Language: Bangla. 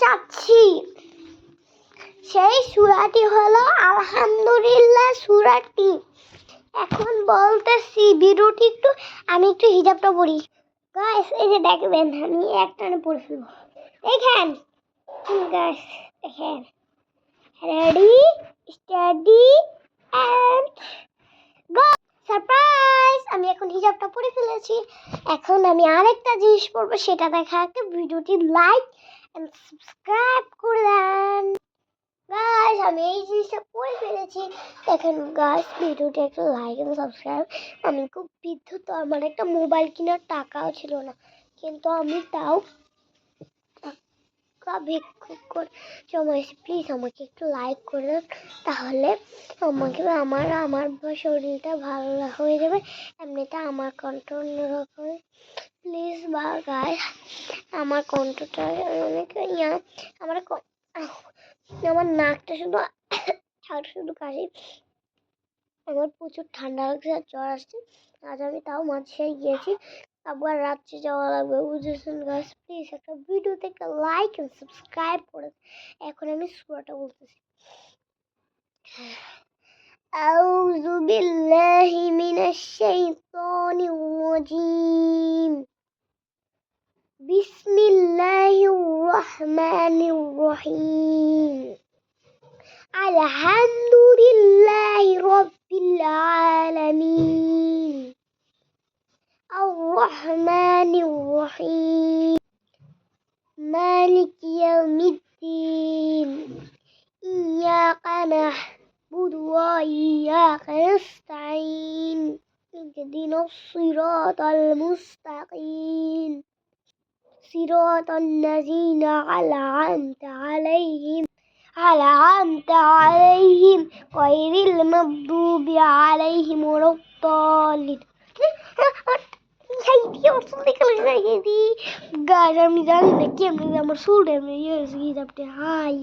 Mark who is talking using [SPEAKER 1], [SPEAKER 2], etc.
[SPEAKER 1] চাচ্ছি। সেই সূরাটি হলো আলহামদুলিল্লাহ সূরাটি। এখন বলতেছি ভিডিওটি একটু আমি একটু হিজাবটা পড়ি। গাইস এই যে দেখবেন আমি একটানে পড়ে ফেলবো। দেখেন গাইস, দেখেন, ready study and go. Surprise, আমি এখন হিজাবটা পরে ফেলেছি। এখন আমি আরেকটা জিনিস পরবো, সেটা দেখাতে ভিডিওটি লাইক এন্ড সাবস্ক্রাইব করে দেন। গাইস আমি এই জিনিসটা পরে ফেলেছি। দেখেন গাইস ভিডিওটি একটা লাইক এন্ড সাবস্ক্রাইব। আমি খুব বিদ্যুৎ, আমার একটা মোবাইল কেনার টাকাও ছিল না, কিন্তু আমি তাও ভিক্ষুক করে জমাইছি। প্লিজ আমাকে একটু লাইক করে দেন, তাহলে আমাকে আমার শরীরটা ভালো হয়ে যাবে। এমনিতে আমার কণ্ঠ অন্যরকম। প্লিজ বা গাইস আমার কণ্ঠটা অনেক আমার নাকটা শুধু শুধু কাশি। আমার প্রচুর ঠান্ডা লাগছে আর জ্বর আসছে। আজ আমি তাও মাঝে গিয়েছি, আবার রাত্রে যাওয়া লাগবে, বুঝেছেন গাইস। প্লিজ একটা ভিডিওতে একটা লাইক এন্ড সাবস্ক্রাইব করে। এখন আমি সূরাটা বলতেছি। আউযু বিল্লাহি মিনাশ শাইতানির রাজিম। বিসমিল্লাহির রহমানির রহিম। আলহামদুলিল্লাহি রাব্বিল আলামিন। আর-রহমানির রহিম। মালিকি ইয়াউমিদ্দিন। ইয়াকা না'বুদু ওয়া ইয়াকা নাস্তাঈন। ইহদিনাস সিরাতাল মুস্তাকিম। সিরাতাল লাযীনা আন'আমতা আলাইহিম গায়রিল মাগদুবি আলাইহিম ওয়ালাদ-দাল্লিন। গাইস আমি জানি না কেমনে আমার সুর হিজাবটা। হাই